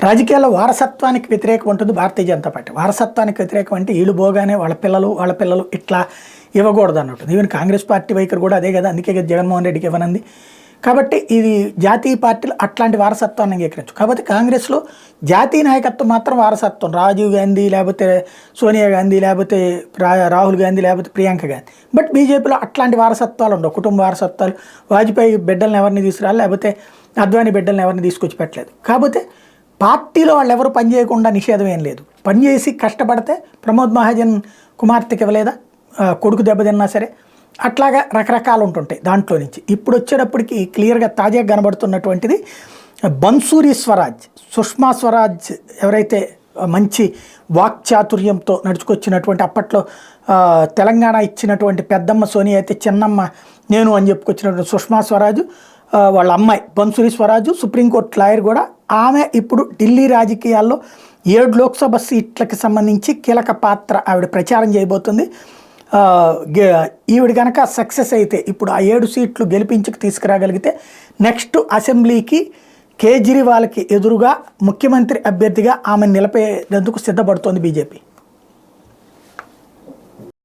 రాజకీయాల్లో వారసత్వానికి వ్యతిరేకం ఉంటుంది భారతీయ జనతా పార్టీ. వారసత్వానికి వ్యతిరేకం అంటే వీళ్ళు పోగానే వాళ్ళ పిల్లలు ఇట్లా ఇవ్వకూడదు అన్నట్టు. ఈవెన్ కాంగ్రెస్ పార్టీ వైఖరి కూడా అదే కదా, అందుకే కదా జగన్మోహన్ రెడ్డికి ఇవ్వనంది. కాబట్టి ఇది జాతీయ పార్టీలు అట్లాంటి వారసత్వాన్ని అంగీకరించు. కాబట్టి కాంగ్రెస్లో జాతీయ నాయకత్వం మాత్రం వారసత్వం, రాజీవ్ గాంధీ లేకపోతే సోనియా గాంధీ లేకపోతే రాహుల్ గాంధీ లేకపోతే ప్రియాంక గాంధీ. బట్ బీజేపీలో అట్లాంటి వారసత్వాలు ఉండవు, కుటుంబ వారసత్వాలు. వాజ్పేయి బిడ్డలను ఎవరిని తీసుకురాలి, లేకపోతే అద్వానీ బిడ్డలను ఎవరిని తీసుకొచ్చి పెట్టలేదు. కాకపోతే పార్టీలో వాళ్ళు ఎవరు పని చేయకుండా నిషేధం ఏం లేదు. పనిచేసి కష్టపడితే ప్రమోద్ మహాజన్ కుమార్తెకి ఇవ్వలేదా, కొడుకు దెబ్బతిన్నా సరే, అట్లాగా రకరకాలు ఉంటుంటాయి దాంట్లో నుంచి. ఇప్పుడు వచ్చేటప్పటికి క్లియర్గా తాజాగా కనబడుతున్నటువంటిది బన్సూరి స్వరాజ్, సుష్మా స్వరాజ్ ఎవరైతే మంచి వాక్చాతుర్యంతో నడుచుకొచ్చినటువంటి, అప్పట్లో తెలంగాణ ఇచ్చినటువంటి పెద్దమ్మ సోనియా అయితే చిన్నమ్మ నేను అని చెప్పుకొచ్చినటువంటి సుష్మా స్వరాజు, వాళ్ళ అమ్మాయి బన్సూరి స్వరాజు సుప్రీంకోర్టు లాయర్ కూడా. ఆమె ఇప్పుడు ఢిల్లీ రాజకీయాల్లో 7 లోక్సభ సీట్లకు సంబంధించి కీలక పాత్ర ఆవిడ ప్రచారం చేయబోతుంది. ఈవిడ కనుక సక్సెస్ అయితే ఇప్పుడు ఆ 7 సీట్లు గెలిపించి తీసుకురాగలిగితే నెక్స్ట్ అసెంబ్లీకి కేజ్రీవాల్కి ఎదురుగా ముఖ్యమంత్రి అభ్యర్థిగా ఆమెను నిలిపేందుకు సిద్ధపడుతోంది బీజేపీ.